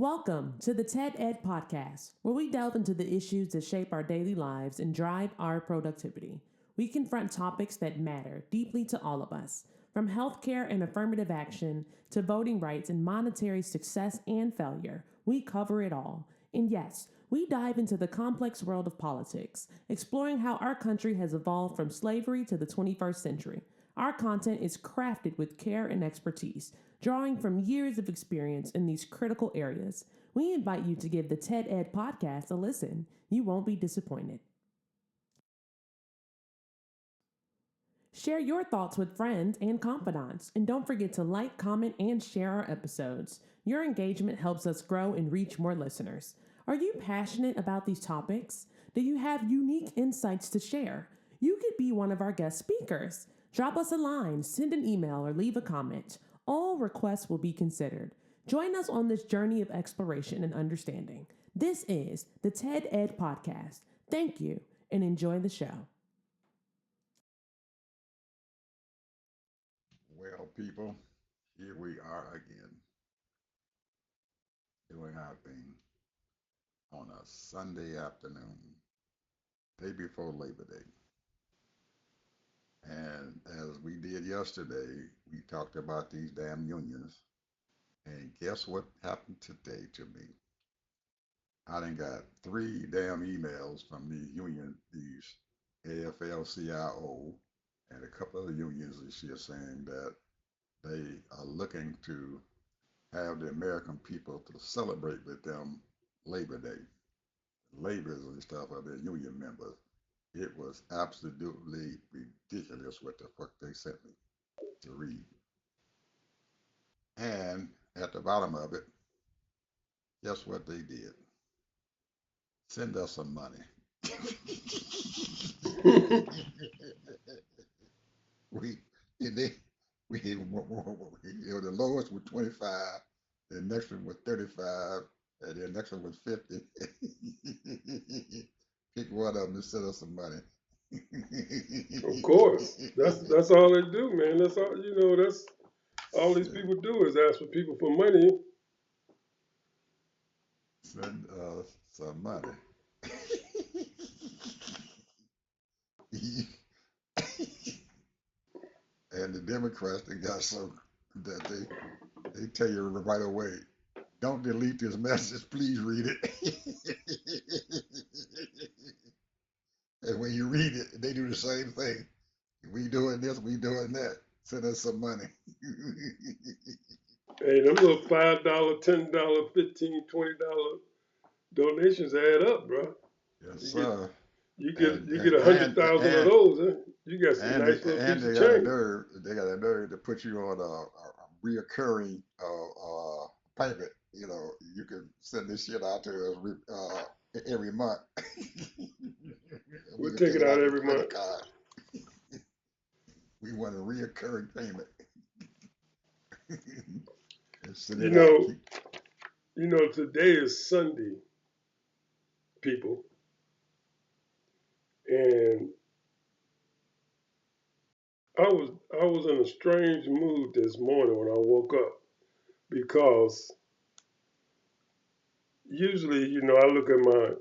Welcome to the TED Ed Podcast, where we delve into the issues that shape our daily lives and drive our productivity. We confront topics that matter deeply to all of us, from healthcare and affirmative action to voting rights and monetary success and failure. We cover it all. And yes, we dive into the complex world of politics, exploring how our country has evolved from slavery to the 21st century. Our content is crafted with care and expertise, drawing from years of experience in these critical areas. We invite you to give the TED Ed podcast a listen. You won't be disappointed. Share your thoughts with friends and confidants, and don't forget to like, comment, and share our episodes. Your engagement helps us grow and reach more listeners. Are you passionate about these topics? Do you have unique insights to share? You could be one of our guest speakers. Drop us a line, send an email, or leave a comment. All requests will be considered. Join us on this journey of exploration and understanding. This is the TED Ed Podcast. Thank you, and enjoy the show. Well, people, here we are again, doing our thing on a Sunday afternoon, day before Labor Day. And as we did yesterday, we talked about these damn unions. And guess what happened today to me? I done got three damn emails from these union, these AFL-CIO, and a couple other unions this year saying that they are looking to have the American people to celebrate with them Labor Day, labors and stuff of their union members. It was absolutely ridiculous what the fuck they sent me to read. And at the bottom of it, guess what they did? Send us some money. we they the lowest was 25, the next one was 35, and the next one was 50. Pick one of them to send us some money. Of course, that's all they do, man. That's all That's all these send, people do is ask for people for money. send us some money. And the Democrats, they got so that they tell you right away, don't delete this message, please read it. And when you read it, they do the same thing. We doing this, we doing that. Send us some money. Hey, them little $5, $10, 15, $20 donations add up, bro. Yes, You get sir. you get And you and get 100,000 of and those. Huh? You got some and they, nice little and piece of they got a change. nerve. They got a nerve to put you on a reoccurring payment. You know, you can send this shit out to us every month. We We'll can take take it it out out your every credit month. card. We want a reoccurring payment. And send You it out. know, today is Sunday, people, and I was in a strange mood this morning when I woke up because usually, I look at my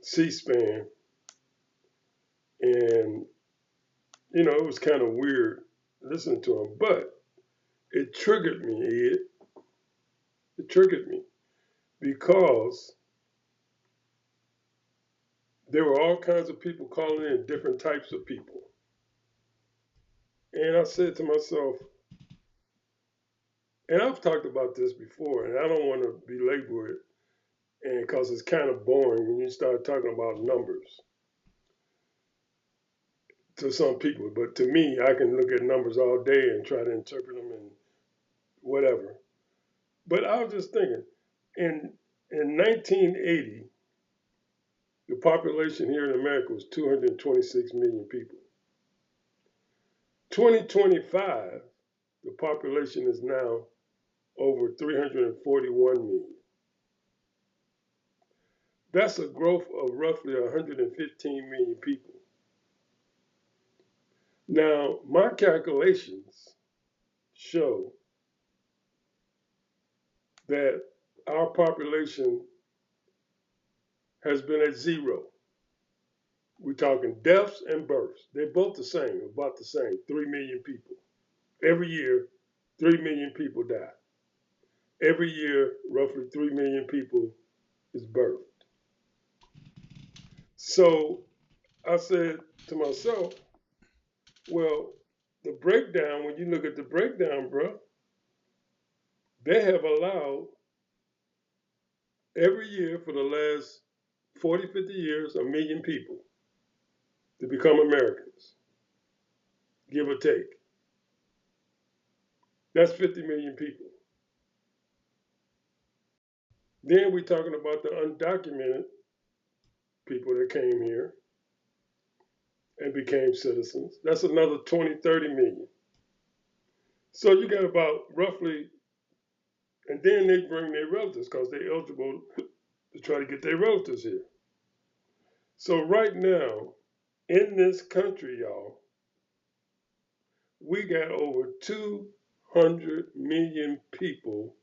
C-SPAN and, it was kind of weird listening to him, but it triggered me, Ed. It triggered me because there were all kinds of people calling in, different types of people. And I said to myself, and I've talked about this before, and I don't want to belabor it, and because it's kind of boring when you start talking about numbers to some people. But to me, I can look at numbers all day and try to interpret them and whatever. But I was just thinking, in in 1980, the population here in America was 226 million people. 2025, the population is now over 341 million. That's a growth of roughly 115 million people. Now, my calculations show that our population has been at zero. We're talking deaths and births. They're both the same, about the same, 3 million people. Every year, 3 million people die. Every year, roughly 3 million people is birthed. So I said to myself, well, the breakdown, when you look at the breakdown, bro, they have allowed every year for the last 40, 50 years, a million people to become Americans, give or take. That's 50 million people. Then we're talking about the undocumented people that came here and became citizens. That's another 20, 30 million. So you got about roughly, and then they bring their relatives because they're eligible to try to get their relatives here. So right now, in this country, y'all, we got over 200 million people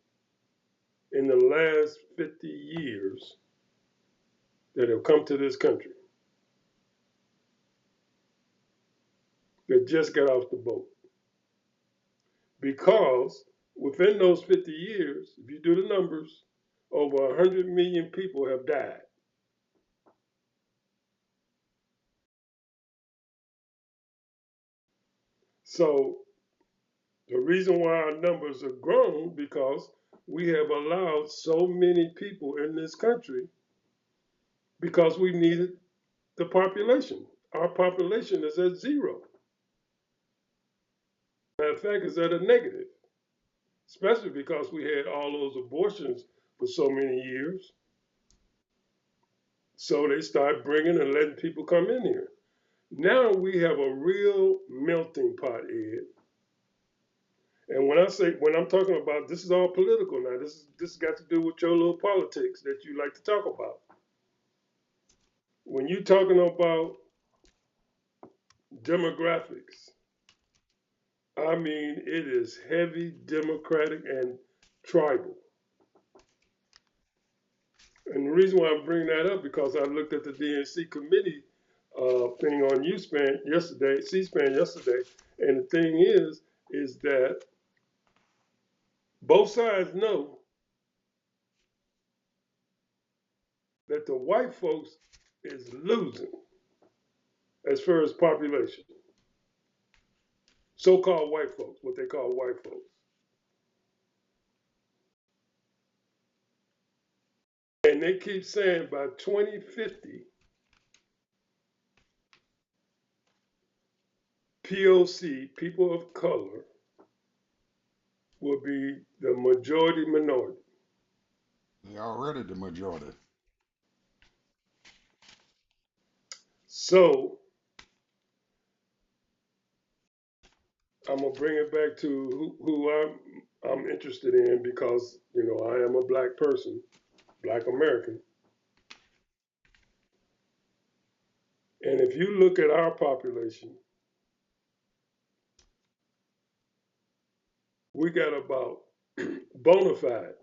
in the last 50 years that have come to this country that just got off the boat. Because within those 50 years, if you do the numbers, over 100 million people have died. So the reason why our numbers have grown because we have allowed so many people in this country because we needed the population. Our population is at zero. Matter of fact, it's at a negative, especially because we had all those abortions for so many years. So they start bringing and letting people come in here. Now we have a real melting pot, Ed. And when I'm talking about this is all political now. This got to do with your little politics that you like to talk about. When you're talking about demographics, I mean it is heavy Democratic and tribal. And the reason why I'm bringing that up because I looked at the DNC committee thing on U-Span yesterday, C-SPAN yesterday, and the thing is that both sides know that the white folks is losing as far as population. So-called white folks, what they call white folks. And they keep saying by 2050, POC, people of color, will be the majority minority. They're already the majority. So I'm gonna bring it back to who I'm interested in because I am a black person, black American, and if you look at our population, we got about bona fide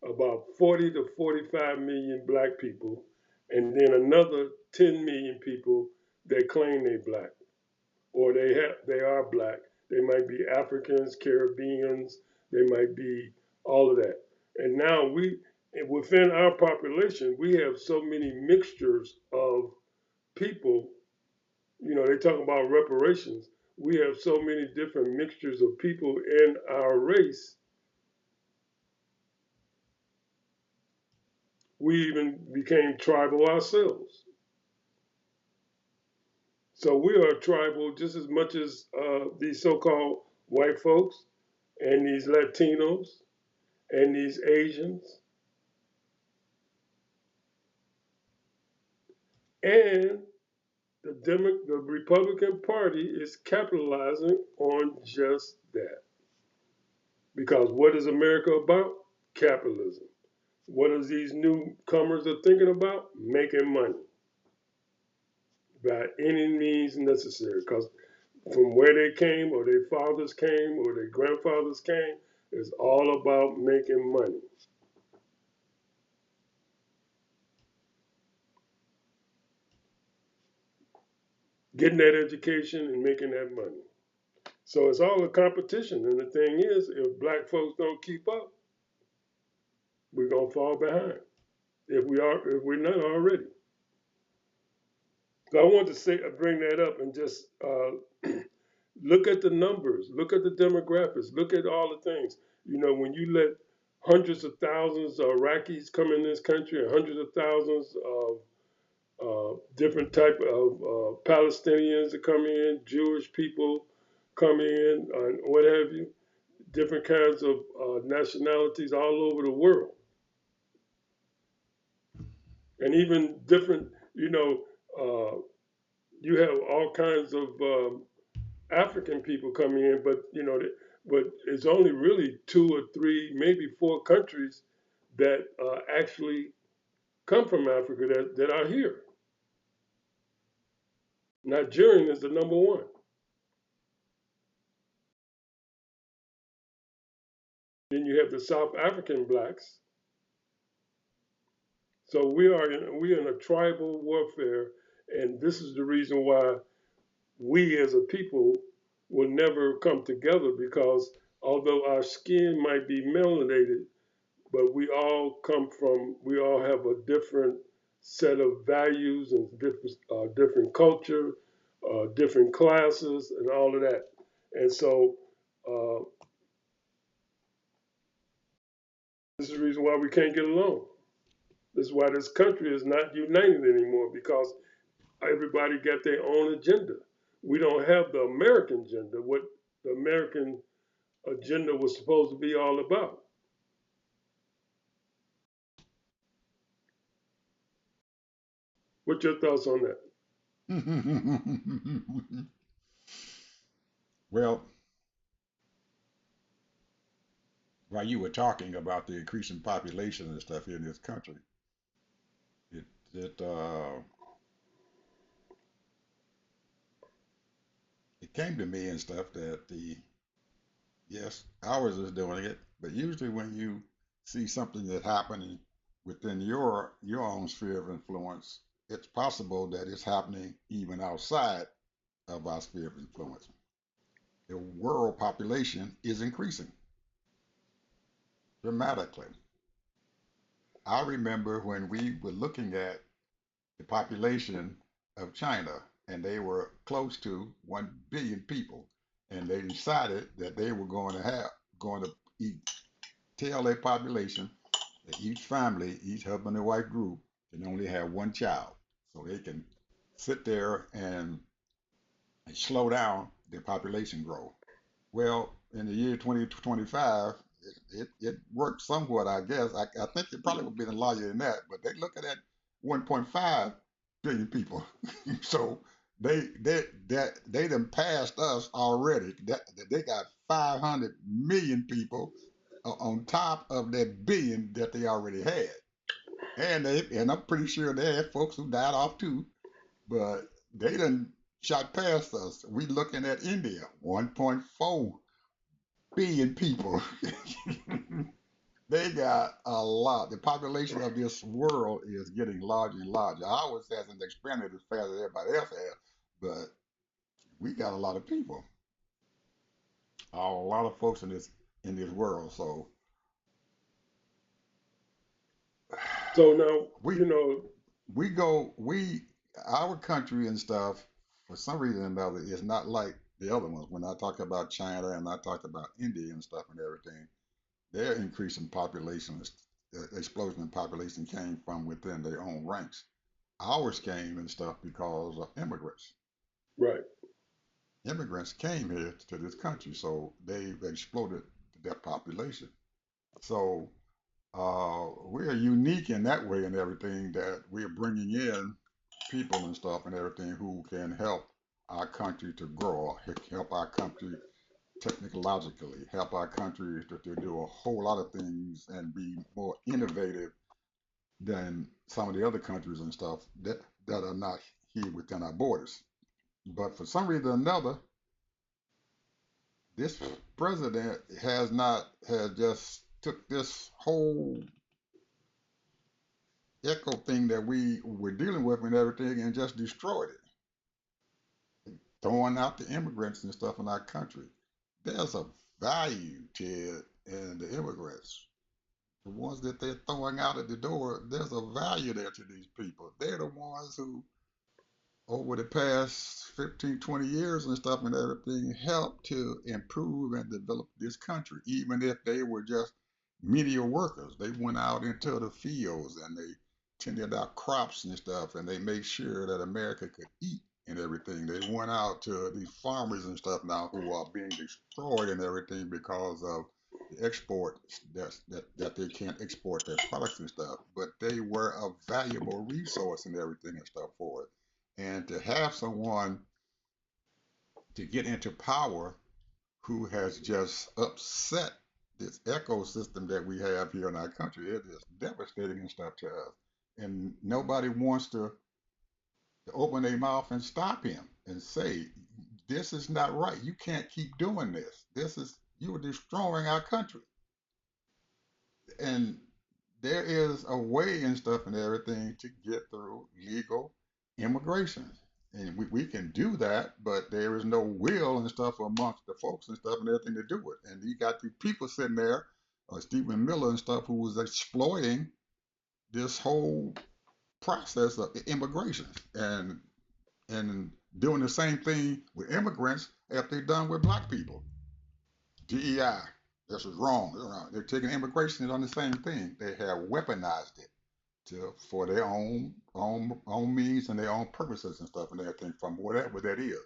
about 40 to 45 million black people, and then another 10 million people that claim they black or they are black. They might be Africans, Caribbeans, they might be all of that. And now within our population, we have so many mixtures of people. They talk about reparations. We have so many different mixtures of people in our race. We even became tribal ourselves. So we are tribal just as much as these so-called white folks and these Latinos and these Asians. And the Republican Party is capitalizing on just that. Because what is America about? Capitalism. What is these newcomers are thinking about? Making money by any means necessary. Because from where they came, or their fathers came, or their grandfathers came, it's all about making money. getting that education and making that money. So it's all a competition. And the thing is, if black folks don't keep up, we're gonna fall behind. If we're not already. So I want to say, bring that up and just look at the numbers, look at the demographics, look at all the things. You know, when you let hundreds of thousands of Iraqis come in this country, and hundreds of thousands of different type of Palestinians that come in, Jewish people come in, and what have you, different kinds of nationalities all over the world, and even different. You know, you have all kinds of African people coming in, but but it's only really two or three, maybe four countries that actually come from Africa that are here. Nigerian is the number one. Then you have the South African blacks. So we are in a tribal warfare, and this is the reason why we as a people will never come together because although our skin might be melanated, but we all have a different set of values and different culture, different classes, and all of that. And so uh, this is the reason why we can't get along. This is why this country is not united anymore because everybody got their own agenda. We don't have the American agenda, what the American agenda was supposed to be all about. What's your thoughts on that? Well, while you were talking about the increasing population and stuff here in this country, it it it came to me and stuff that the yes, ours is doing it, but usually when you see something that happening within your own sphere of influence, it's possible that it's happening even outside of our sphere of influence. The world population is increasing dramatically. I remember when we were looking at the population of China, and they were close to 1 billion people, and they decided that they were going to eat, tell their population that each family, each husband and wife group can only have one child, so they can sit there and slow down their population growth. Well, in the year 2025, it worked somewhat, I guess. I think it probably would be larger than that, but they're looking at 1.5 billion people. So they done passed us already. They got 500 million people on top of that billion that they already had, and I'm pretty sure they had folks who died off too, but they done shot past us. We looking at India, 1.4 billion people. They got a lot. The population of this world is getting larger and larger. Ours hasn't expanded as fast as everybody else has, but we got a lot of people, a lot of folks in this world. So So now, we you know, we go we our country and stuff for some reason or another is not like the other ones. When I talk about China and I talk about India and stuff and everything, their increase in population, explosion in population came from within their own ranks. Ours came and stuff because of immigrants. right. Immigrants came here to this country, so they exploded their population. So we're unique in that way and everything that we're bringing in people and stuff and everything who can help our country to grow, help our country technologically, help our country to do a whole lot of things and be more innovative than some of the other countries and stuff that are not here within our borders. But for some reason or another, this president has just took this whole echo thing that we were dealing with and everything and just destroyed it. throwing out the immigrants and stuff in our country. There's a value to it in the immigrants. The ones that they're throwing out at the door, there's a value there to these people. They're the ones who, over the past 15, 20 years and stuff and everything, helped to improve and develop this country, even if they were just menial workers. They went out into the fields and they tended our crops and stuff, and they made sure that America could eat and everything. They went out to these farmers and stuff now who are being destroyed and everything because of the export that they can't export their products and stuff. But they were a valuable resource and everything and stuff for it. And to have someone to get into power who has just upset this ecosystem that we have here in our country, it is devastating and stuff to us. And nobody wants to open their mouth and stop him and say, this is not right. You can't keep doing this. You are destroying our country. And there is a way and stuff and everything to get through legal immigration. And we can do that, but there is no will and stuff amongst the folks and stuff and everything to do it. And you got these people sitting there, Stephen Miller and stuff, who was exploiting this whole process of immigration and doing the same thing with immigrants as they've done with black people. DEI, this is wrong. They're taking immigration on the same thing. They have weaponized it for their own means and their own purposes and stuff and everything from whatever that is.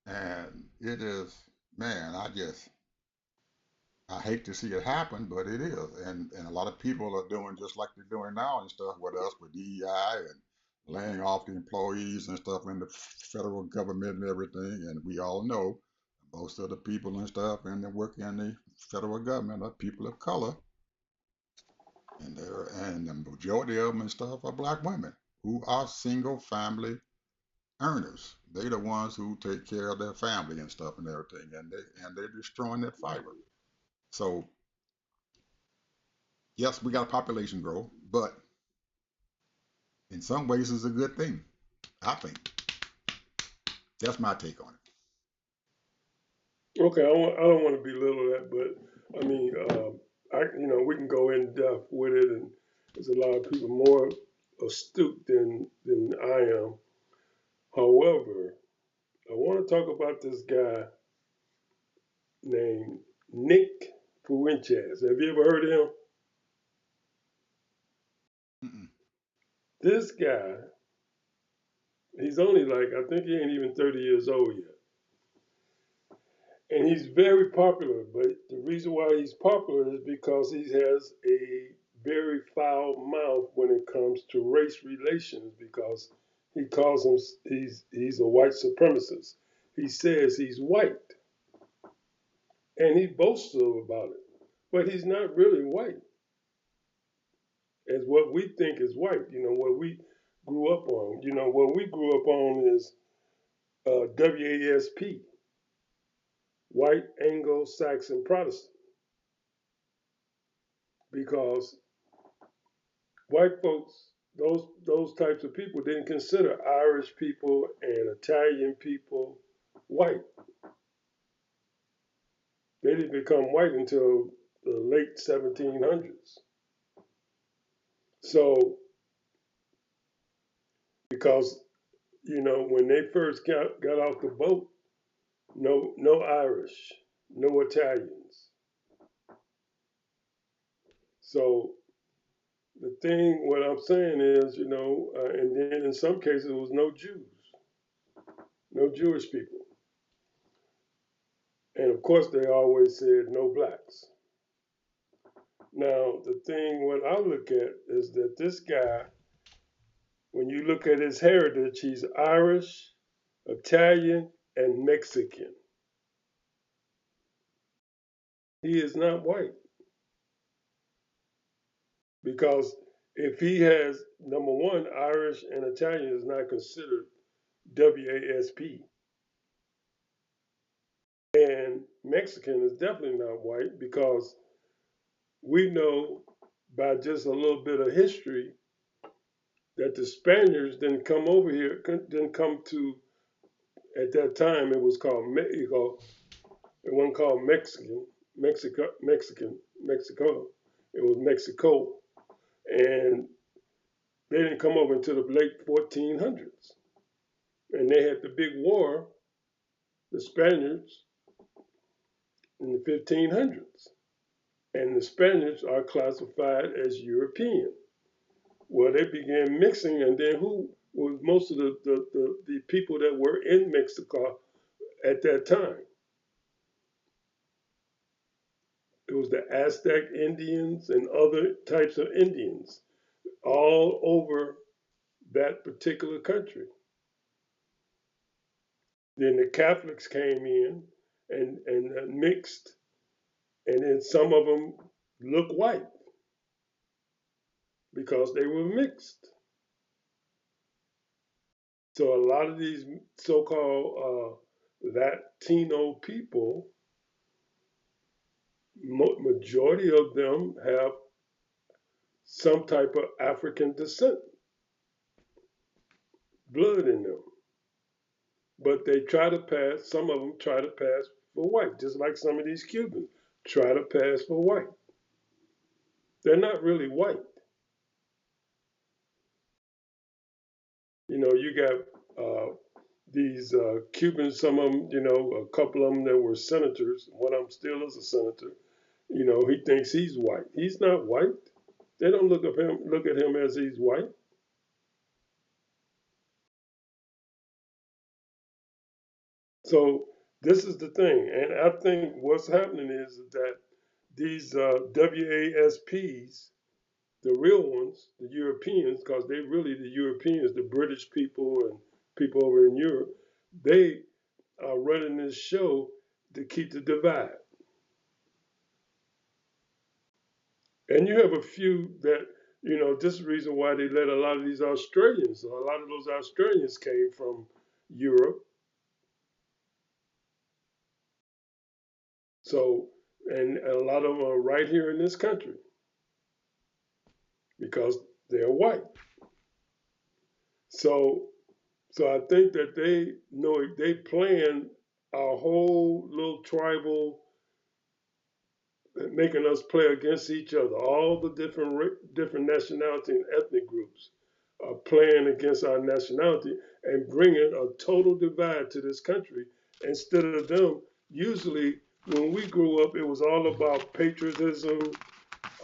And it is, man, I hate to see it happen, but it is. And a lot of people are doing just like they're doing now and stuff with us with DEI and laying off the employees and stuff in the federal government and everything. And we all know most of the people and stuff and that work in the federal government are people of color, and the majority of them and stuff are black women who are single family earners. They the ones who take care of their family and stuff and everything, and they're destroying that fiber. So yes, we got population growth, but in some ways it's a good thing. I think that's my take on it. Okay, I don't want to belittle that, but I mean, we can go in depth with it, and there's a lot of people more astute than I am. However, I want to talk about this guy named Nick Fuentes. Have you ever heard of him? Mm-mm. This guy, he's only like, I think he ain't even 30 years old yet. And he's very popular, but the reason why he's popular is because he has a very foul mouth when it comes to race relations because he calls him he's a white supremacist. He says he's white and he boasts about it. But he's not really white as what we think is white, what we grew up on. What we grew up on is WASP, white Anglo-Saxon Protestant, because white folks, those types of people didn't consider Irish people and Italian people white. They didn't become white until the late 1700s. So, because when they first got off the boat, no Irish, no Italians. So the thing, what I'm saying is, and then in some cases it was no Jews, no Jewish people. And of course, they always said no blacks. Now, the thing, what I look at is that this guy, when you look at his heritage, he's Irish, Italian, and Mexican. He is not white. Because if he has, number one, Irish and Italian is not considered WASP. And Mexican is definitely not white because we know by just a little bit of history that the Spaniards didn't come over here, didn't come to At that time, it was called Mexico. It wasn't called Mexico. It was Mexico, and they didn't come over until the late 1400s. And they had the big war, the Spaniards, in the 1500s. And the Spaniards are classified as European. Well, they began mixing, and then who was most of the people that were in Mexico at that time? It was the Aztec Indians and other types of Indians all over that particular country. Then the Catholics came in and mixed, and then some of them look white because they were mixed. So a lot of these so-called Latino people, majority of them have some type of African descent, blood in them. But they try to pass, some of them try to pass for white, just like some of these Cubans try to pass for white. They're not really white. You know, you got these Cubans, some of them, you know, a couple of them that were senators. One of them still is a senator. You know, he thinks he's white. He's not white. They don't look at him as he's white. So this is the thing, and I think what's happening is that these WASPs, the real ones, the Europeans, because they really the Europeans, the British people and people over in Europe, they are running this show to keep the divide. And you have a few that, you know, this is the reason why they let a lot of these Australians, a lot of those Australians came from Europe. So, and a lot of them are right here in this country because they're white. So, so I think that they know they plan our whole little tribal, making us play against each other. All the different nationality and ethnic groups are playing against our nationality and bringing a total divide to this country. Instead of them, usually when we grew up, it was all about patriotism,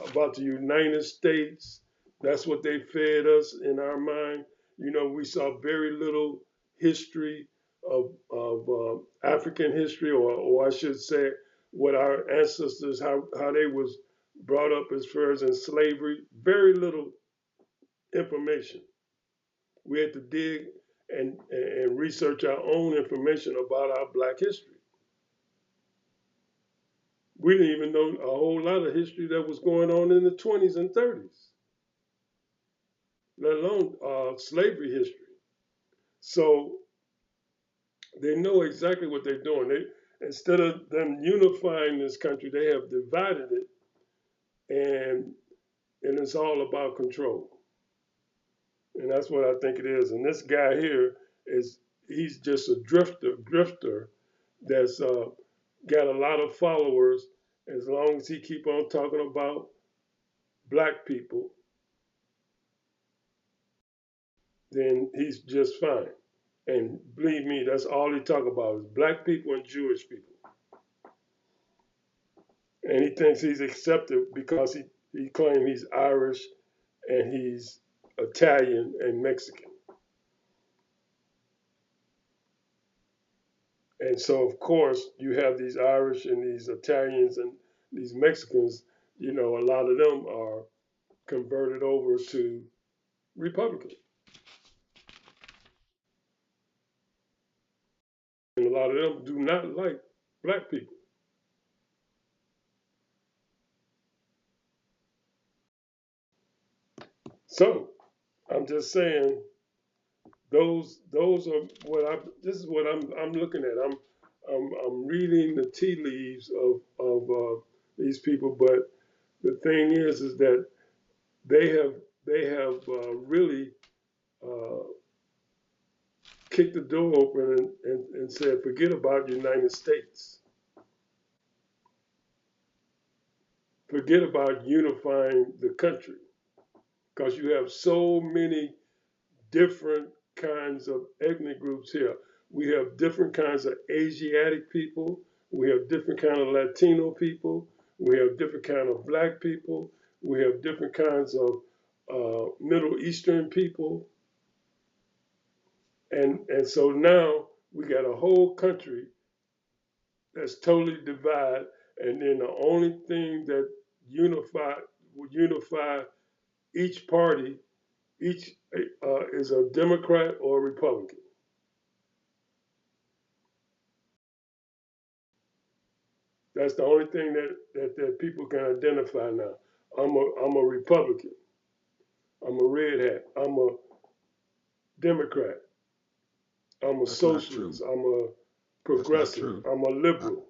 about the United States. That's what they fed us in our mind. You know, we saw very little history of African history, or I should say, what our ancestors, how they was brought up as far as in slavery. Very little information. We had to dig and research our own information about our Black history. We didn't even know a whole lot of history that was going on in the 20s and 30s, let alone slavery history. So they know exactly what they're doing. Instead of them unifying this country, they have divided it, and it's all about control. And that's what I think it is. And this guy here is he's just a drifter that's got a lot of followers. As long as he keep on talking about black people, then he's just fine. And believe me, that's all he talk about is black people and Jewish people. And he thinks he's accepted because he claims he's Irish and he's Italian and Mexican. And so, of course, you have these Irish and these Italians and these Mexicans, you know, a lot of them are converted over to Republican. And a lot of them do not like black people. So I'm just saying those are what I this is what I'm looking at. I'm reading the tea leaves of these people, but the thing is that they have really uh, kicked the door open and said, forget about the United States. Forget about unifying the country. Because you have so many different kinds of ethnic groups here. We have different kinds of Asiatic people. We have different kind of Latino people. We have different kind of black people. We have different kinds of Middle Eastern people. And so now we got a whole country that's totally divided. And then the only thing that would unify each party, each is a Democrat or a Republican. That's the only thing that people can identify now. I'm a Republican. I'm a red hat. I'm a Democrat. I'm a That's not true. socialist. I'm a That's not progressive. true. I'm a I, liberal.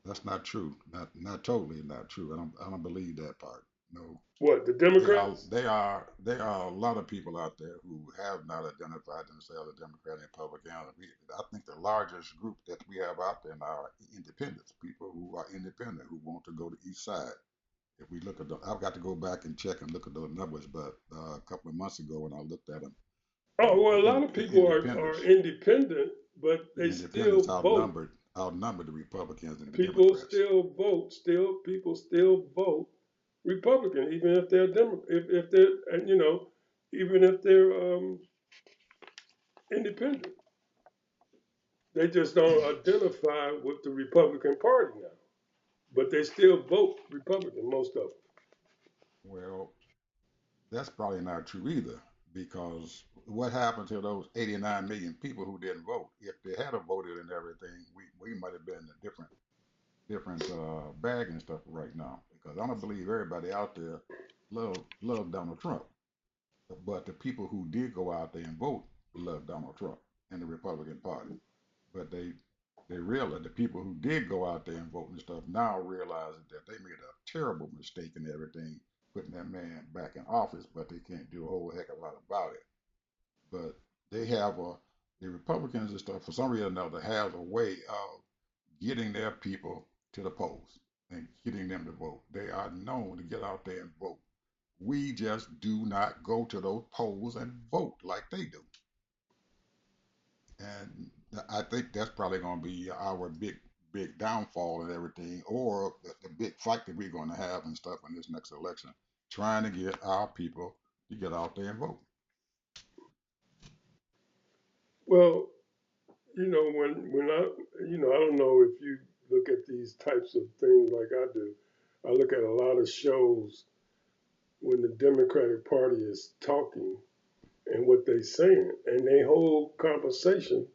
that's not true. Not totally not true. I don't believe that part. No. What, the They are Democrats? they are there are a lot of people out there who have not identified themselves as Democrat and Republican. I think the largest group that we have out there now are independents, people who are independent who want to go to each side. If we look at I've got to go back and check and look at those numbers, but a couple of months ago when I looked at them, Oh, well, a lot of the people are independent, but they independents still vote. outnumbered the Republicans and the People Democrats. still vote. Still, people still vote Republican, even if they're if they're even if they're independent. They just don't identify with the Republican Party now, but they still vote Republican. Most of them. Well, that's probably not true either, because what happened to those 89 million people who didn't vote? If they had voted and everything, we might have been in a different bag and stuff right now. Because I don't believe everybody out there love Donald Trump, but the people who did go out there and vote love Donald Trump and the Republican Party. But they realize the people who did go out there and vote and stuff now realize that they made a terrible mistake and everything, putting that man back in office, but they can't do a whole heck of a lot about it. But they have the Republicans and stuff for some reason or another have a way of getting their people to the polls and getting them to vote. They are known to get out there and vote. We just do not go to those polls and vote like they do. And I think that's probably going to be our big downfall and everything, or the big fight that we're going to have and stuff in this next election, trying to get our people to get out there and vote. Well, when I don't know if you look at these types of things like I do. I look at a lot of shows when the Democratic Party is talking and what they saying, and their whole conversation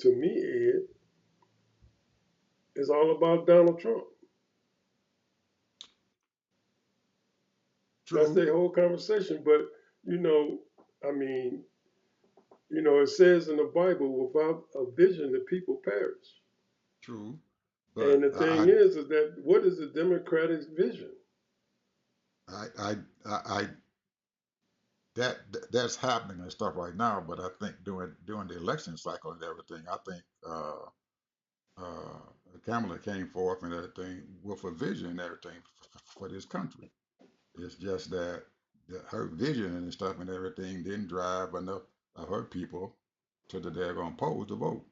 to me is all about Donald Trump. That's True, their whole conversation. But you know, I mean, it says in the Bible, without a vision, the people perish. true, And but the thing is that what is the Democratic vision? I, I, I that's happening and stuff right now. But I think during the election cycle and everything, I think Kamala came forth and everything with a vision and everything for this country. It's just that her vision and stuff and everything didn't drive enough of her people to the daggone polls to vote,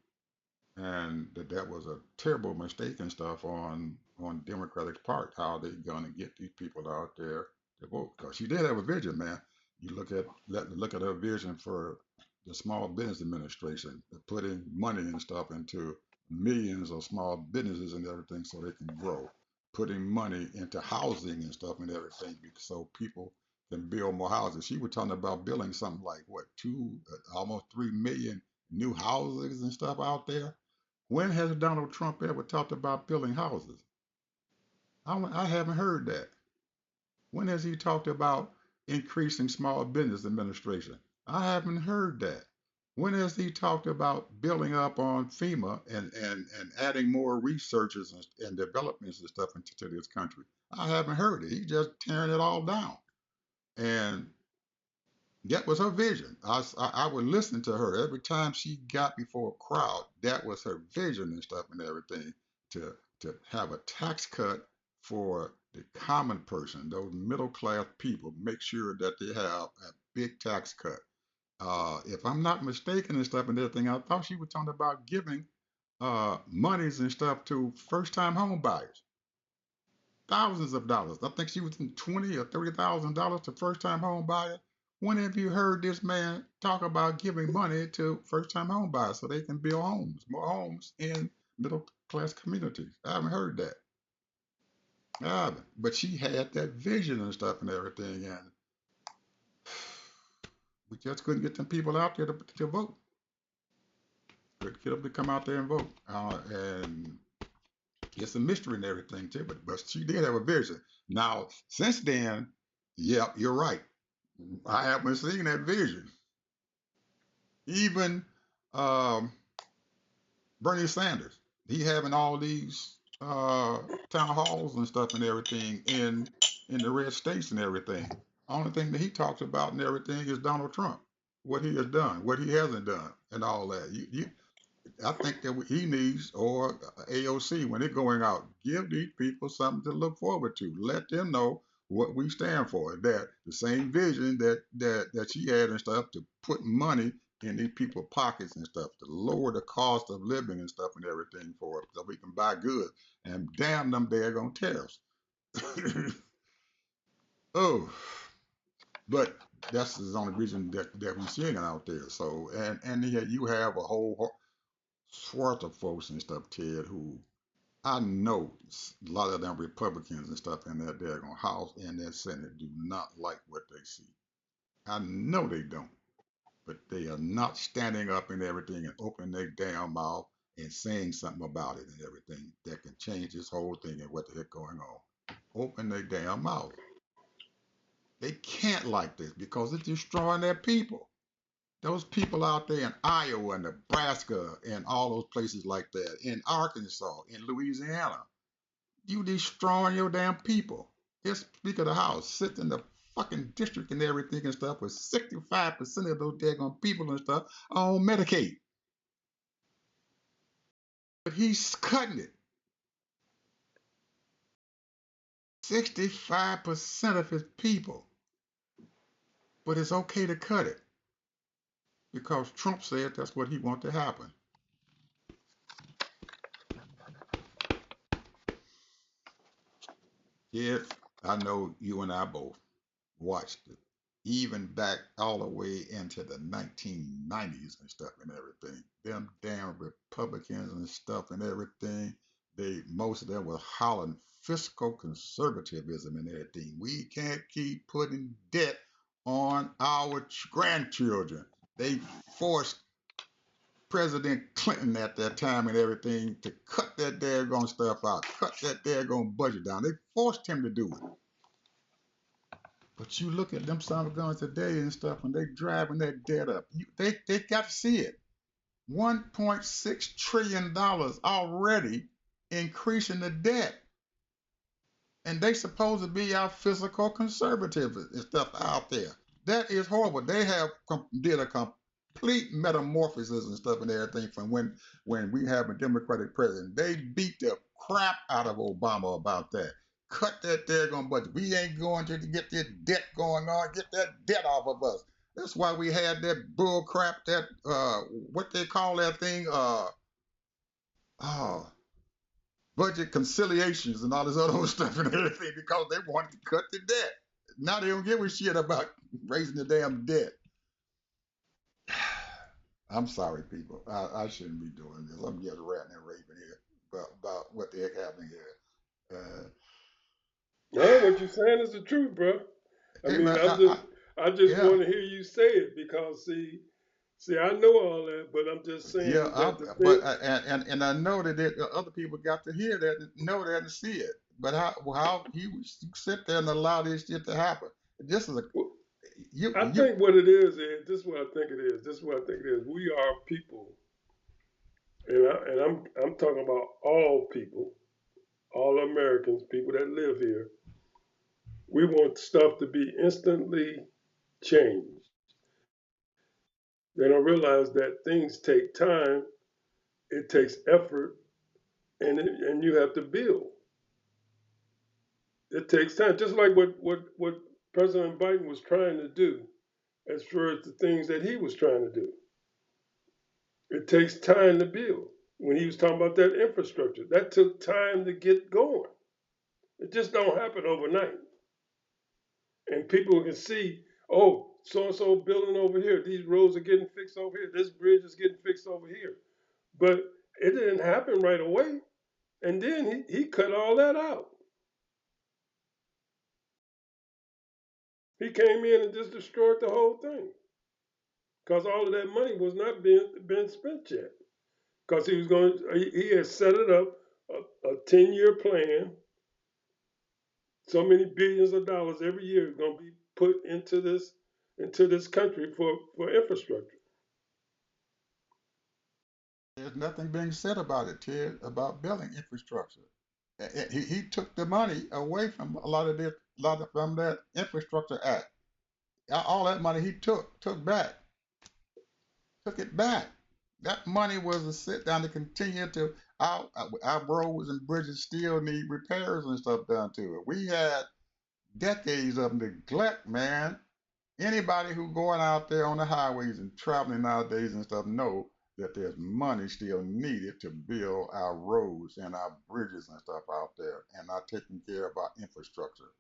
and that was a terrible mistake and stuff on Democratic part, how they gonna get these people out there to vote. Because she did have a vision, man. You look at her vision for the Small Business Administration, putting money and stuff into millions of small businesses and everything so they can grow, putting money into housing and stuff and everything so people can build more houses. She was talking about building something like what almost 3 million new houses and stuff out there. When has Donald Trump ever talked about building houses? I haven't heard that. When has he talked about increasing small business administration? I haven't heard that. When has he talked about building up on FEMA and adding more researchers and developments and stuff into this country? I haven't heard it. He's just tearing it all down. And That was her vision. I would listen to her every time she got before a crowd. That was her vision and stuff and everything to have a tax cut for the common person, those middle class people. Make sure that they have a big tax cut. If I'm not mistaken and stuff and everything, I thought she was talking about giving monies and stuff to first time home buyers, thousands of dollars. I think she was in $20,000 or $30,000 to first time home buyer. When have you heard this man talk about giving money to first time home buyers so they can build homes, more homes in middle class communities? I haven't heard that. I haven't. But she had that vision and stuff and everything, and we just couldn't get them people out there to vote. Couldn't get them to come out there and vote. And it's a mystery and everything too, but she did have a vision. Now, since then, yeah, you're right. I haven't seen that vision. Even um, Bernie Sanders, he having all these town halls and stuff and everything in the red states and everything. Only thing that he talks about and everything is Donald Trump, what he has done, what he hasn't done, and all that. I think that he needs, or AOC, when they're going out, give these people something to look forward to. Let them know what we stand for. That the same vision that she had and stuff to put money in these people's pockets and stuff to lower the cost of living and stuff and everything for it, so we can buy goods. And damn them daggone tariffs. Oh, but that's the only reason that we're seeing it out there. So and yet you have a whole swath of folks and stuff, Ted, who I know a lot of them Republicans and stuff in that daggone House and that Senate do not like what they see. I know they don't, but they are not standing up and everything and opening their damn mouth and saying something about it and everything that can change this whole thing and what the heck going on. Open their damn mouth. They can't like this because it's destroying their people. Those people out there in Iowa and Nebraska and all those places like that, in Arkansas, in Louisiana, you destroying your damn people. This Speaker of the House sits in the fucking district and everything and stuff with 65% of those daggone people and stuff on Medicaid. But he's cutting it. 65% of his people. But it's okay to cut it because Trump said that's what he wants to happen. Yes, I know you and I both watched it, even back all the way into the 1990s and stuff and everything. Them damn Republicans and stuff and everything, they most of them were hollering fiscal conservatism and everything. We can't keep putting debt on our grandchildren. They forced President Clinton at that time and everything to cut that daggone stuff out, cut that daggone budget down. They forced him to do it. But you look at them son of guns today and stuff, and they driving that debt up. They got to see it. $1.6 trillion already increasing the debt, and they supposed to be our physical conservative and stuff out there. That is horrible. They have did a complete metamorphosis and stuff and everything from when we have a Democratic president. They beat the crap out of Obama about that. Cut that daggone budget. We ain't going to get this debt going on. Get that debt off of us. That's why we had that bull crap, that what they call that thing, uh budget conciliations and all this other stuff and everything because they wanted to cut the debt. Now they don't give a shit about raising the damn debt. I'm sorry, people. I shouldn't be doing this. I'm just ranting and raving here about what the heck happening here. No, what you're saying is the truth, bro. I Hey mean, man, I just yeah, want to hear you say it because see, I know all that, but I'm just yeah. saying that the But thing. and I know that other people got to hear that, know that, and see it. But how you sit there and allow this shit to happen? This is a Well, I you. think what it is this is what I think it is. This is what I think it is. We are people, and I'm talking about all people, all Americans, people that live here. We want stuff to be instantly changed. They don't realize that things take time, it takes effort, and you have to build. It takes time, just like what President Biden was trying to do, as far as the things that he was trying to do. It takes time to build. When he was talking about that infrastructure, that took time to get going. It just don't happen overnight. And people can see, oh, so and so building over here, these roads are getting fixed over here, this bridge is getting fixed over here. But it didn't happen right away. And then he cut all that out. He came in and just destroyed the whole thing. Because all of that money was not being spent yet. Because he had set it up, a 10-year plan. So many billions of dollars every year is going to be put into this country for infrastructure. There's nothing being said about it, Ted, about building infrastructure. He took the money away from a lot of this, from that infrastructure act. All that money he took it back. That money was to sit down to continue to our roads and bridges still need repairs and stuff done to it. We had decades of neglect, man. Anybody who going out there on the highways and traveling nowadays and stuff know that there's money still needed to build our roads and our bridges and stuff out there, and not taking care of our infrastructure,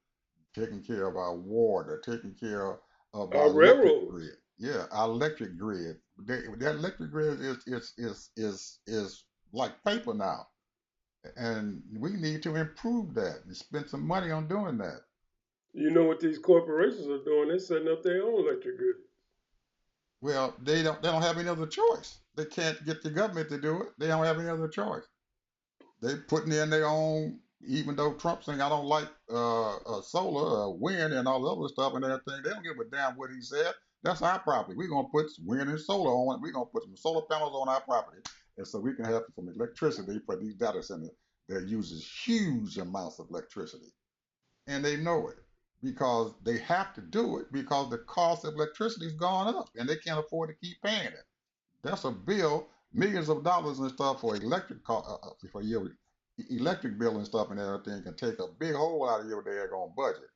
taking care of our water, taking care of our Our electric railroads, grid. Yeah, our electric grid. That electric grid is like paper now, and we need to improve that and spend some money on doing that. you know what these corporations are doing? They're setting up their own electric grid. Well, they don't have any other choice. They can't get the government to do it. They don't have any other choice. They putting in their own. Even though Trump's saying I don't like solar, wind, and all the other stuff and everything, they don't give a damn what he said. That's our property. We're gonna put wind and solar on it. We're gonna put some solar panels on our property, and so we can have some electricity for these data centers that uses huge amounts of electricity, and they know it because they have to do it because the cost of electricity has gone up, and they can't afford to keep paying it. That's a bill, millions of dollars and stuff for for your electric bill and stuff and everything can take a big hole out of your daggone budget.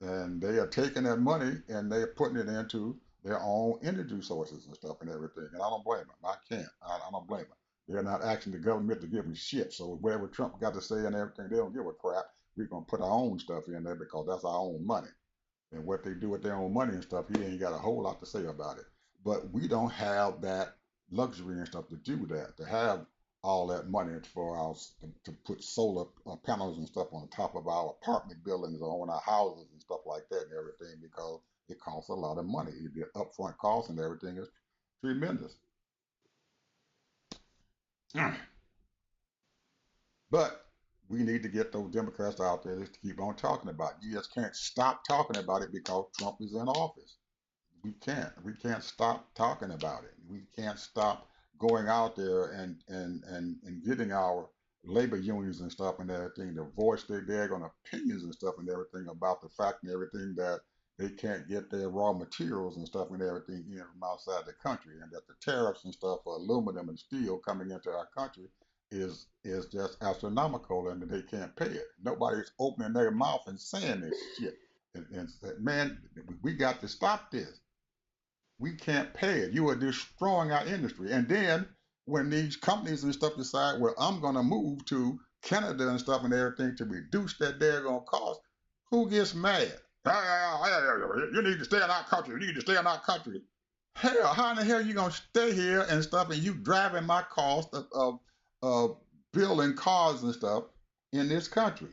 And they are taking that money and they're putting it into their own energy sources and stuff and everything. And I don't blame them. I can't. I don't blame them. They're not asking the government to give them shit. So whatever Trump got to say and everything, they don't give a crap. We're gonna put our own stuff in there because that's our own money. And what they do with their own money and stuff, he ain't got a whole lot to say about it. But we don't have that luxury and stuff to do that, to have all that money for us to put solar panels and stuff on top of our apartment buildings or on our houses and stuff like that and everything because it costs a lot of money. The upfront cost and everything is tremendous. But we need to get those Democrats out there just to keep on talking about it. You just can't stop talking about it because Trump is in office. We can't stop talking about it. We can't stop going out there and getting our labor unions and stuff and everything to voice their daggone opinions and stuff and everything about the fact and everything that they can't get their raw materials and stuff and everything in from outside the country, and that the tariffs and stuff for aluminum and steel coming into our country is just astronomical and that they can't pay it. Nobody's opening their mouth and saying this shit. And man, we got to stop this. We can't pay it. You are destroying our industry. And then when these companies and stuff decide, well, I'm going to move to Canada and stuff and everything to reduce that daggone cost, who gets mad? You need to stay in our country. You need to stay in our country. Hell, how in the hell are you going to stay here and stuff and you driving my cost of building cars and stuff in this country?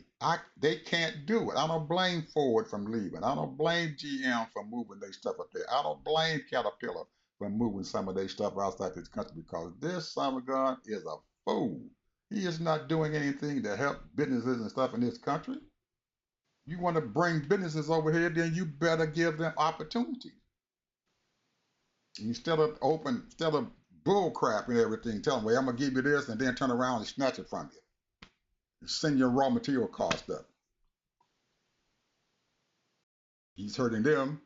They can't do it. I don't blame Ford from leaving. I don't blame GM for moving their stuff up there. I don't blame Caterpillar for moving some of their stuff outside this country because this son of a gun is a fool. He is not doing anything to help businesses and stuff in this country. You want to bring businesses over here, then you better give them opportunities. Instead of bull crap and everything, tell them, well, I'm gonna give you this and then turn around and snatch it from you. And send your raw material cost up. He's hurting them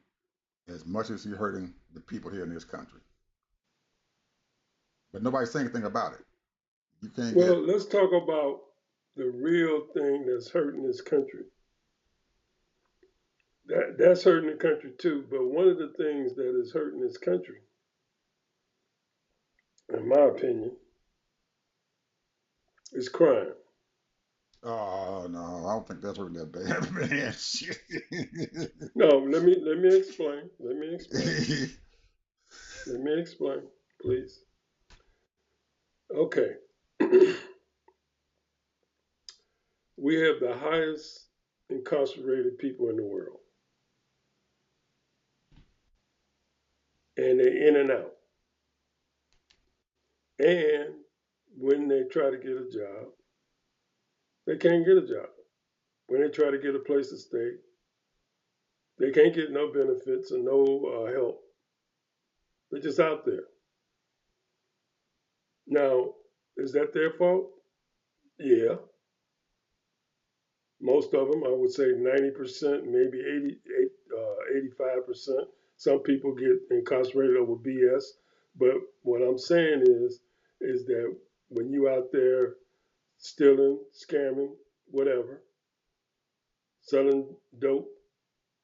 as much as he's hurting the people here in this country. but nobody's saying anything about it. You can't get. Well, let's talk about the real thing that's hurting this country. That's hurting the country too. But one of the things that is hurting this country, in my opinion, is crime. Oh no, I don't think that's hurting that bad, man. Shit. No, let me explain. Let me explain. Let me explain, please. Okay. We have the highest incarcerated people in the world, and they're in and out. And when they try to get a job, they can't get a job. When they try to get a place to stay, they can't get no benefits and no help. They're just out there. Now, is that their fault? Yeah, most of them, I would say 90%, maybe 85%. Some people get incarcerated over BS. But what I'm saying is that when you out there stealing, scamming, whatever, selling dope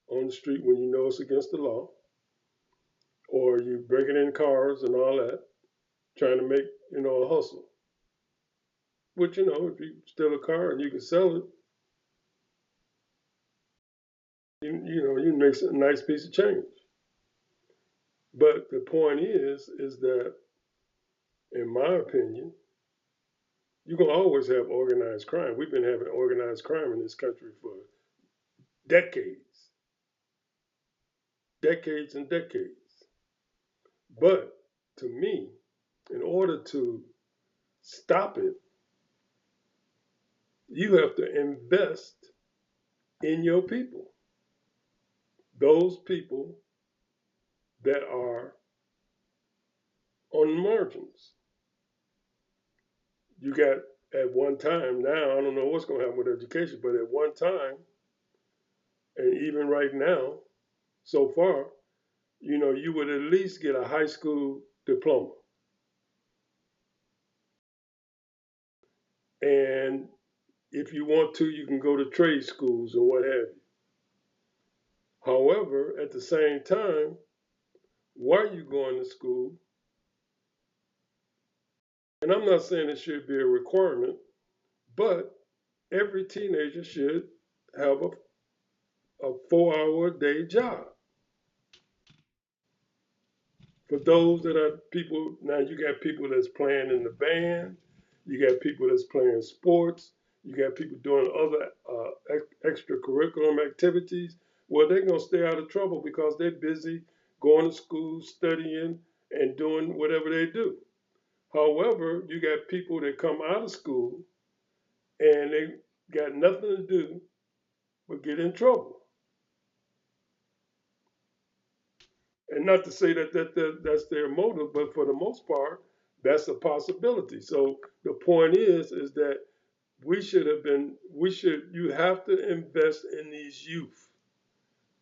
on the street when you know it's against the law, or you breaking in cars and all that, trying to make a hustle. Which if you steal a car and you can sell it, you make a nice piece of change. But the point is that in my opinion, you can always have organized crime. We've been having organized crime in this country for decades, decades and decades. But to me, in order to stop it, you have to invest in your people. Those people that are on the margins. You got at one time, now I don't know what's going to happen with education, but at one time, and even right now, so far, you would at least get a high school diploma. And if you want to, you can go to trade schools and what have you. However, at the same time, while you're going to school, and I'm not saying it should be a requirement, but every teenager should have a 4 hour a day job. For those that are people, now you got people that's playing in the band, you got people that's playing sports, you got people doing other extracurricular activities. Well, they're going to stay out of trouble because they're busy going to school, studying, and doing whatever they do. However, you got people that come out of school and they got nothing to do but get in trouble. And not to say that's their motive, but for the most part, that's a possibility. So the point is that you have to invest in these youth.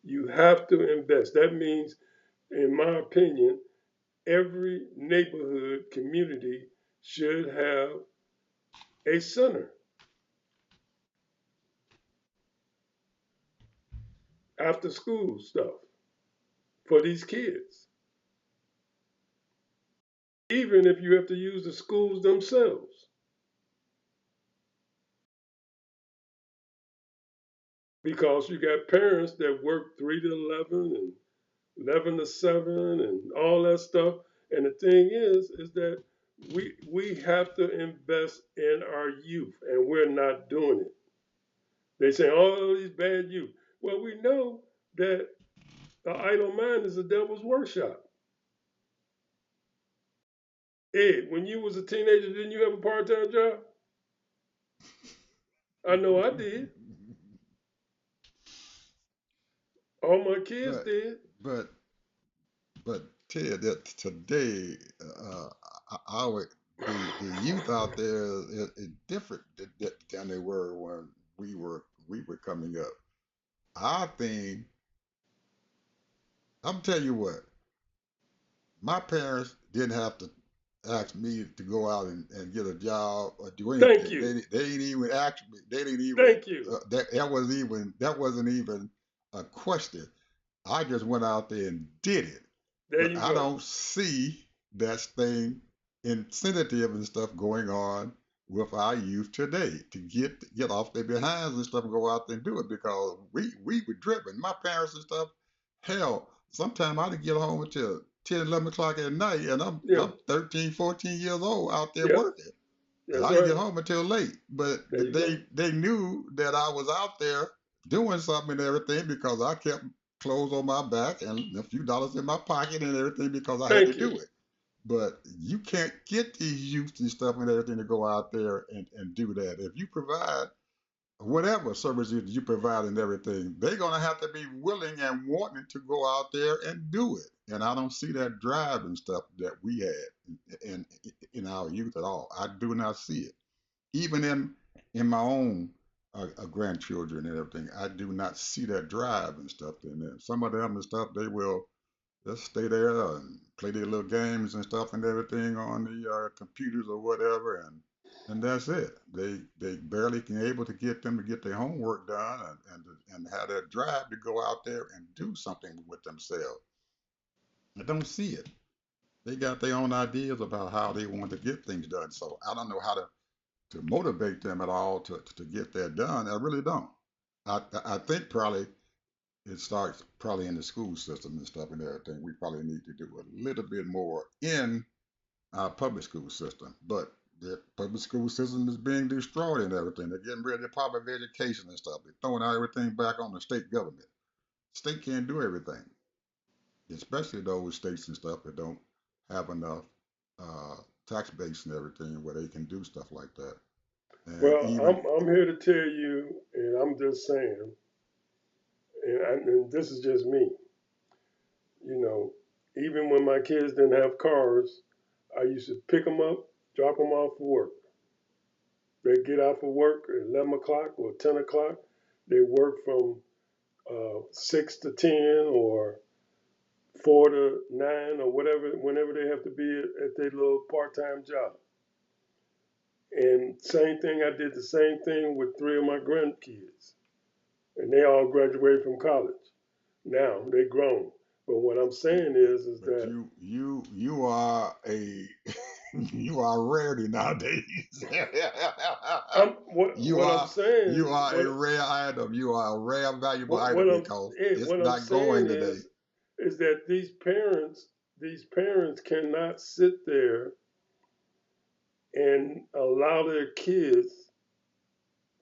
You have to invest. That means, in my opinion, every neighborhood community should have a center, after school stuff for these kids. Even if you have to use the schools themselves. Because you got parents that work 3 to 11 and 11 to 7 and all that stuff. And the thing is that we have to invest in our youth, and we're not doing it. They say, all these bad youth. Well, we know that the idle mind is the devil's workshop. Ed, when you was a teenager, didn't you have a part-time job? I know I did. All my kids but did. but but Ted, that today, our the youth out there is different than they were when we were coming up. I think I'm tell you what, my parents didn't have to. asked me to go out and get a job or do Thank anything. you. They didn't even ask me. They didn't even Thank you. that wasn't even a question. I just went out there and did it. There But you I go. don't see that thing incentive and stuff going on with our youth today to get off their behinds and stuff and go out there and do it because we were driven. My parents and stuff, hell, sometimes I didn't get home until 10, 11 o'clock at night and Yeah. I'm 13, 14 years old out there Yep. working. And That's I didn't right. get home until late. There But you go. they knew that I was out there doing something and everything because I kept clothes on my back and a few dollars in my pocket and everything because I had to Thank you. do it. But you can't get these youth and stuff and everything to go out there and do that. If you provide whatever services you provide and everything, they're gonna have to be willing and wanting to go out there and do it. And I don't see that drive and stuff that we had in our youth at all. I do not see it. Even in my own grandchildren and everything, I do not see that drive and stuff in there. Some of them and stuff, they will just stay there and play their little games and stuff and everything on the computers or whatever, and that's it. They barely can able to get them to get their homework done and have that drive to go out there and do something with themselves. I don't see it. They got their own ideas about how they want to get things done. So I don't know how to motivate them at all to get that done. I really don't. I think probably it starts probably in the school system and stuff and everything. We probably need to do a little bit more in our public school system. But the public school system is being destroyed and everything. They're getting rid of the Department of Education and stuff. They're throwing out everything back on the state government. State can't do everything, especially those states and stuff that don't have enough uh, tax base and everything where they can do stuff like that. And Well, even I'm here to tell you, and I'm just saying, and this is just me. You know, even when my kids didn't have cars, I used to pick them up, drop them off for work. They get out for work at 11 o'clock or 10 o'clock. They work from 6 to 10 or 4 to 9 or whatever, whenever they have to be at their little part time job. And same thing, I did the same thing with three of my grandkids. And they all graduated from college. Now they grown. But what I'm saying is but that you are a you are rarity nowadays. I'm what I'm You saying are a rare item. You are a rare valuable what item I'm because it's what I'm not saying going today. is that these parents cannot sit there and allow their kids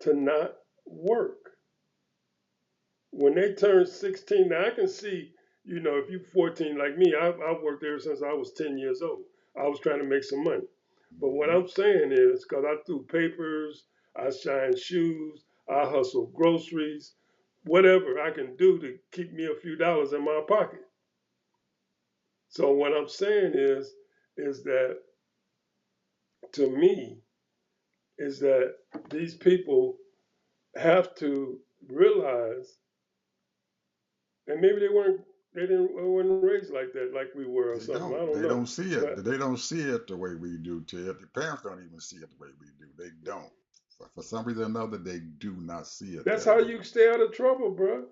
to not work. When they turn 16, now I can see, if you're 14 like me, I've worked ever since I was 10 years old. I was trying to make some money. But what Hmm. I'm saying is, because I threw papers, I shined shoes, I hustled groceries, whatever I can do to keep me a few dollars in my pocket. So what I'm saying is that to me, is that these people have to realize, and maybe they weren't raised like that, like we were or They something. I don't. don't They know, don't see it. but They don't see it the way we do, Ted. The parents don't even see it the way we do. They don't. For some reason or another, they do not see it that's that how way. you stay out of trouble, bro.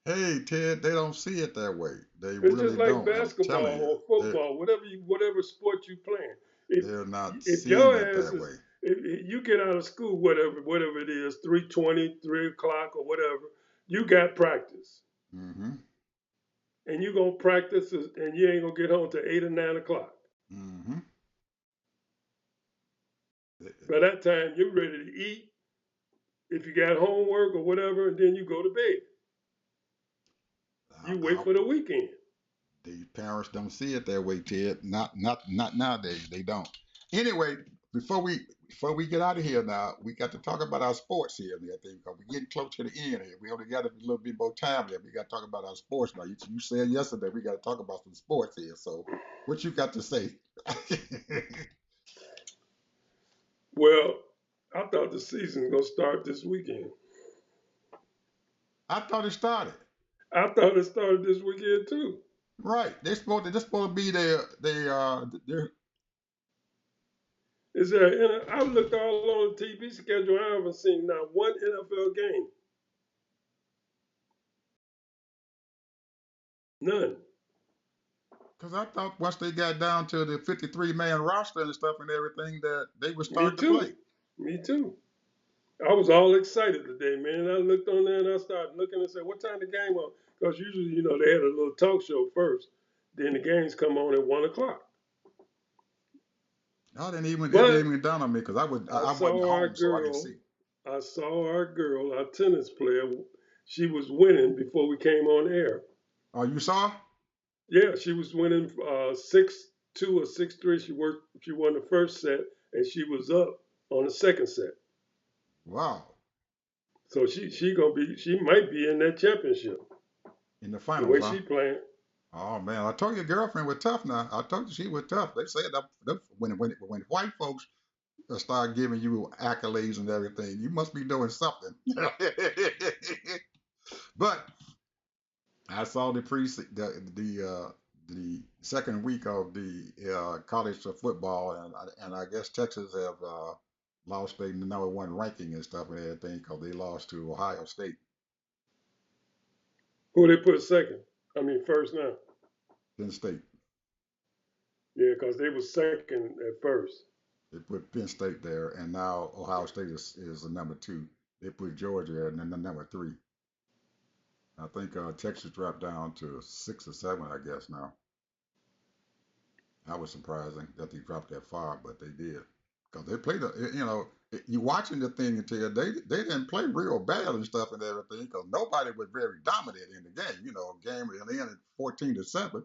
Hey, Ted, they don't see it that way. They It's just really like don't. I'm telling basketball you, or football, whatever sport you playing. If they're not if seeing your it ass that is way. if you get out of school, whatever it is, 3:20, 3 o'clock or whatever, you got practice, Mm-hmm. and you gonna practice, and you ain't gonna get home till 8 or 9 o'clock. Mm-hmm. By that time, you're ready to eat. If you got homework or whatever, and then you go to bed. You wait I, for the weekend. These parents don't see it that way, Ted. Not nowadays. They don't. Anyway, before we get out of here now, we got to talk about our sports here, I think, because we're getting close to the end here. We only got a little bit more time here. We got to talk about our sports now. You said yesterday we got to talk about some sports here. So, what you got to say? Well, I thought the season gonna start this weekend. I thought it started. I thought it started this weekend too. Right. They're supposed to be their Is there? I've looked all on the TV schedule. I haven't seen not one NFL game. None. Because I thought once they got down to the 53-man roster and stuff and everything that they would Me start to play. too. Me too. I was all excited today, man. I looked on there and I started looking and said, "What time the game on?" Because usually, they had a little talk show first. Then the games come on at 1 o'clock. I didn't even, it didn't But even dawn on me because I I wasn't saw our home, so I didn't girl. see. I saw our girl, our tennis player. She was winning before we came on air. Oh, you saw? Yeah, she was winning 6-2 or 6-3. She won the first set, and she was up on the second set. Wow. So she might be in that championship. In the The finals, way huh? she playing. Oh man, I told your girlfriend was tough. Now I told you she was tough. They said that when white folks start giving you accolades and everything, you must be doing something. But I saw the second week of the college football, and I guess Texas have lost their #1 ranking and stuff and everything because they lost to Ohio State. Who they put second? I mean first now. Penn State. Yeah, because they was second at first. They put Penn State there, and now Ohio State is the #2. They put Georgia there, and then the #3. I think Texas dropped down to 6 or 7, I guess now. That was surprising that they dropped that far, but they did because they played. You watching the thing until they didn't play real bad and stuff and everything because nobody was very dominant in the game. Game was ended 14-7.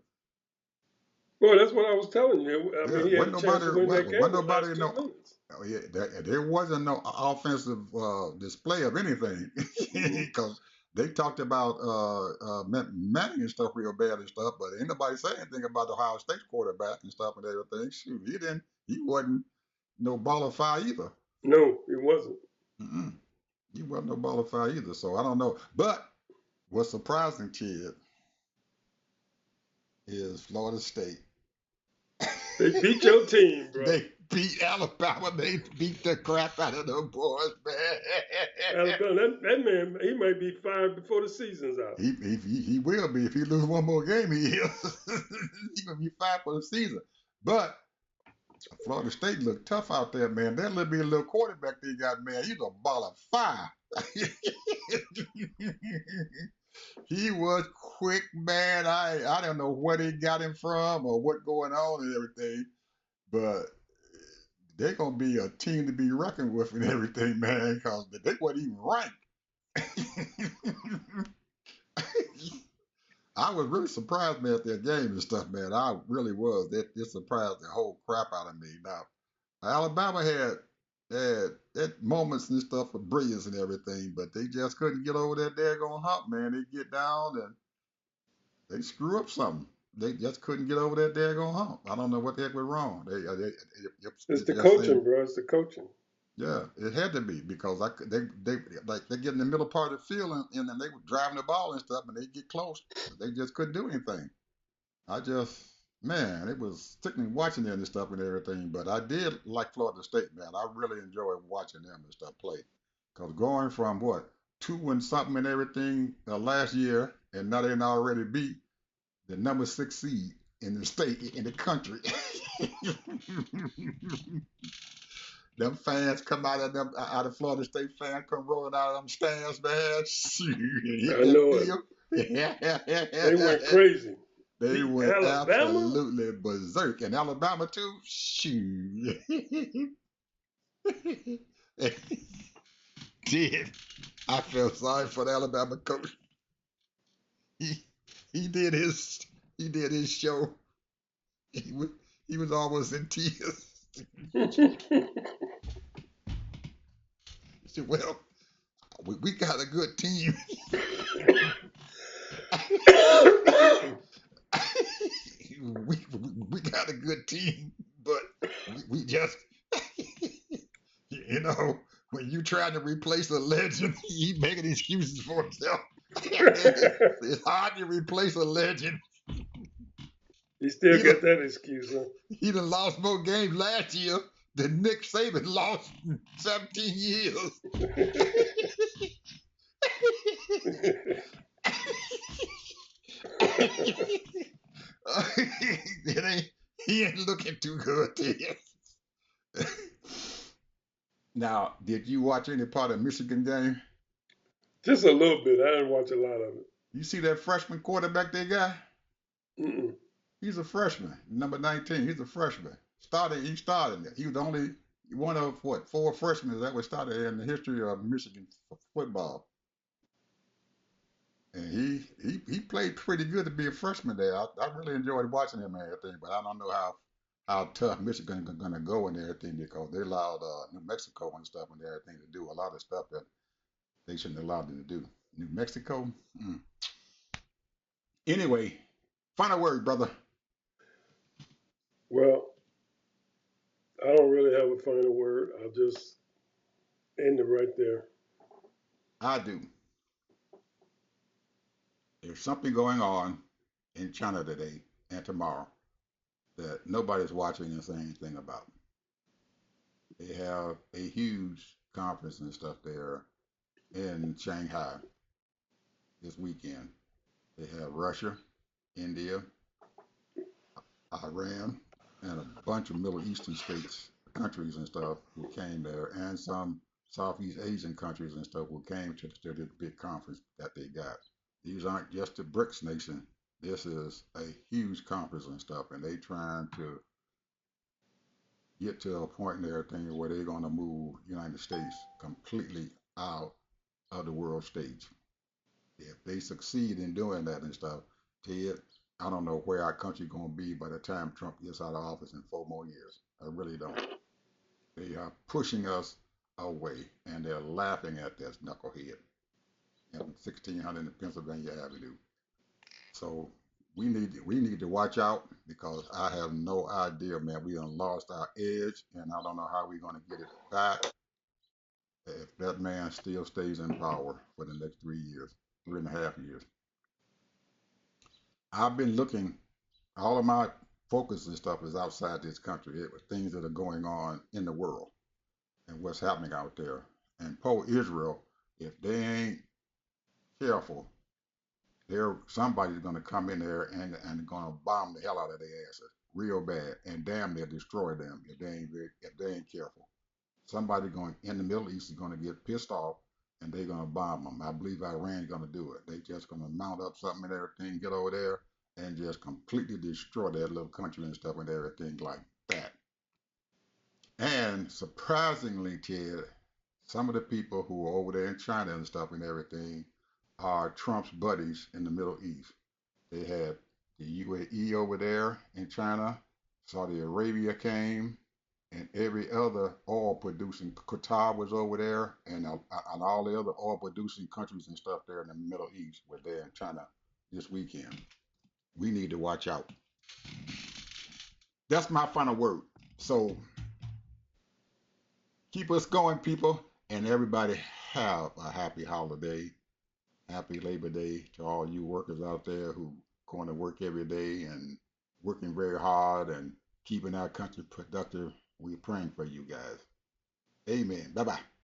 Well, that's what I was telling you. I Yeah, mean, he had a chance to win that game wasn't in the nobody last two no. minutes. Oh, yeah, there wasn't no offensive display of anything Mm-hmm. because they talked about Manning and stuff real bad and stuff, but ain't nobody say anything about the Ohio State quarterback and stuff and everything. Shoot, he wasn't no baller fire either. No, it wasn't. Mm-mm. He wasn't no baller fire either. So I don't know. But what's surprising, kid, is Florida State. They beat your team, bro. They beat Alabama. They beat the crap out of them boys, man. Alabama, that man, he might be fired before the season's out. He will be if he loses one more game. He is. He's gonna be fired for the season. But Florida State looked tough out there, man. That little quarterback they got, man, he's a ball of fire. He was quick, man. I don't know where they got him from or what going on and everything, but they're gonna be a team to be reckoned with and everything, man, because they weren't even ranked. I was really surprised, man, at their game and stuff, man. I really was. It surprised the whole crap out of me. Now, Alabama had moments and stuff of brilliance and everything, but they just couldn't get over that daggone hump, man. They get down and they screw up something. They just couldn't get over that daggone hump. I don't know what the heck was wrong. It's It the just seemed, coaching, bro. It's the coaching. yeah, it had to be because they get in the middle part of the field and then they were driving the ball and stuff and they get close. They just couldn't do anything. I just, man, it was sickening watching them and stuff and everything. But I did like Florida State, man. I really enjoyed watching them and stuff play. Because going from what, 2 and something and everything last year, and now they already beat the #6 seed in the state, in the country. Them fans come out of Florida State fans come rolling out of them stands, man. Shoot, hit I that know it. field. They went crazy. They Beat went Alabama? absolutely berserk. And Alabama too? Shoot. Did. I felt sorry for the Alabama coach. He he did his he did his show. He was he was almost in tears. He said, well, we got a good team. we got a good team, but we just, when you trying to replace a legend, he making excuses for himself. It's hard to replace a legend. He still He done, got that excuse, huh? he done lost more games last year that Nick Saban lost in 17 years. it ain't, he ain't looking too good to you. Now, did you watch any part of Michigan game? Just a little bit. I didn't watch a lot of it. You see that freshman quarterback they got? Mm-mm. He's a freshman, number 19. He's a freshman. He started it. He was the only one of what 4 freshmen that was started in the history of Michigan football. And he played pretty good to be a freshman there. I really enjoyed watching him and everything, but I don't know how tough Michigan is going to go and everything because they allowed New Mexico and stuff and everything to do a lot of stuff that they shouldn't allow them to do. New Mexico. Mm. Anyway, final word, brother. Well, I don't really have a final word. I'll just end it right there. I do. There's something going on in China today and tomorrow that nobody's watching and saying anything about. They have a huge conference and stuff there in Shanghai this weekend. They have Russia, India, Iran, and a bunch of Middle Eastern states, countries and stuff who came there, and some Southeast Asian countries and stuff who came to this big conference that they got. These aren't just the BRICS nation. This is a huge conference and stuff, and they trying to get to a point in everything where they're going to move United States completely out of the world stage. If they succeed in doing that and stuff, Ted, I don't know where our country's going to be by the time Trump gets out of office in 4 more years. I really don't. They are pushing us away, and they're laughing at this knucklehead in 1600 in Pennsylvania Avenue. So we need to watch out because I have no idea, man. We done lost our edge, and I don't know how we're going to get it back if that man still stays in power for the next 3 years, 3.5 years. I've been looking. All of my focus and stuff is outside this country. It was things that are going on in the world and what's happening out there. And poor Israel, if they ain't careful, somebody's going to come in there and going to bomb the hell out of their asses real bad and damn near destroy them if they ain't careful. Somebody going in the Middle East is going to get pissed off and they're going to bomb them. I believe Iran's going to do it. They just going to mount up something and everything, get over there and just completely destroy that little country and stuff and everything like that. And surprisingly, Ted, some of the people who are over there in China and stuff and everything are Trump's buddies in the Middle East. They had the UAE over there in China, Saudi Arabia came, and every other oil producing, Qatar was over there, and all the other oil producing countries and stuff there in the Middle East were there in China this weekend. We need to watch out. That's my final word. So keep us going, people, and everybody have a happy holiday. Happy Labor Day to all you workers out there who going to work every day and working very hard and keeping our country productive. We're praying for you guys. Amen. Bye bye.